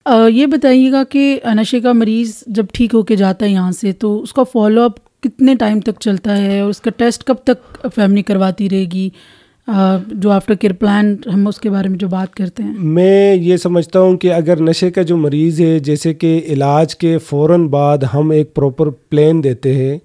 ये बताइएगा कि नशे का मरीज़ जब ठीक होके जाता है यहाँ से, तो उसका फ़ॉलो-अप कितने टाइम तक चलता है और उसका टेस्ट कब तक फैमिली करवाती रहेगी? जो आफ्टर केयर प्लान हम उसके बारे में जो बात करते हैं। मैं ये समझता हूँ कि अगर नशे का जो मरीज़ है, जैसे कि इलाज के फ़ौरन बाद हम एक प्रॉपर प्लान देते हैं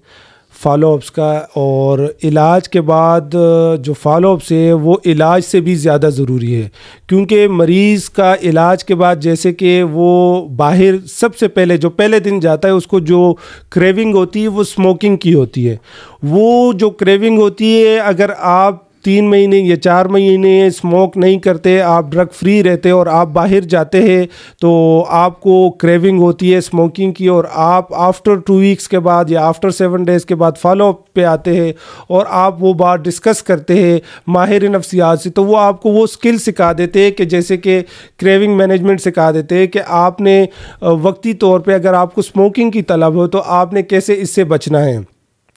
फॉलोअप्स का, और इलाज के बाद जो फॉलोअप्स है वो इलाज से भी ज़्यादा ज़रूरी है, क्योंकि मरीज़ का इलाज के बाद जैसे कि वो बाहर सबसे पहले जो पहले दिन जाता है उसको जो क्रेविंग होती है वो स्मोकिंग की होती है। वो जो क्रेविंग होती है, अगर आप 3 महीने या 4 महीने स्मोक नहीं करते, आप ड्रग फ्री रहते और आप बाहर जाते हैं, तो आपको क्रेविंग होती है स्मोकिंग की, और आप आफ्टर 2 वीक्स के बाद या आफ्टर 7 डेज़ के बाद फॉलोअप पे आते हैं और आप वो बात डिस्कस करते हैं माहिर नफ्सियात से, तो वो आपको वो स्किल सिखा देते हैं कि जैसे कि क्रेविंग मैनेजमेंट सिखा देते हैं कि आपने वक्ती तौर पे अगर आपको स्मोकिंग की तलब हो तो आपने कैसे इससे बचना है।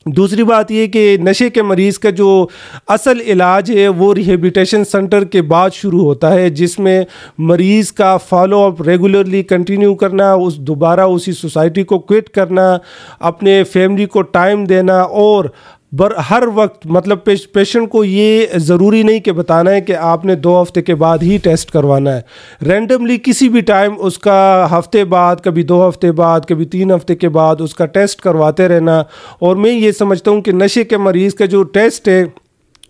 दूसरी बात ये कि नशे के मरीज़ का जो असल इलाज है वो रिहेबिलिटेशन सेंटर के बाद शुरू होता है, जिसमें मरीज़ का फॉलोअप रेगुलरली कंटिन्यू करना, उस दोबारा उसी सोसाइटी को क्विट करना, अपने फैमिली को टाइम देना, और हर वक्त मतलब पेशेंट को ये ज़रूरी नहीं कि बताना है कि आपने 2 हफ्ते के बाद ही टेस्ट करवाना है। रैंडमली किसी भी टाइम उसका हफ्ते बाद, कभी 2 हफ्ते बाद, कभी 3 हफ्ते के बाद उसका टेस्ट करवाते रहना। और मैं ये समझता हूँ कि नशे के मरीज़ का जो टेस्ट है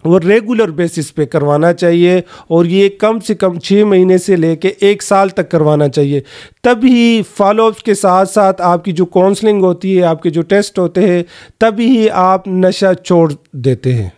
वो रेगुलर बेसिस पे करवाना चाहिए, और ये कम से कम 6 महीने से लेके 1 साल तक करवाना चाहिए। तभी फॉलोअप्स के साथ साथ आपकी जो काउंसलिंग होती है, आपके जो टेस्ट होते हैं, तभी आप नशा छोड़ देते हैं।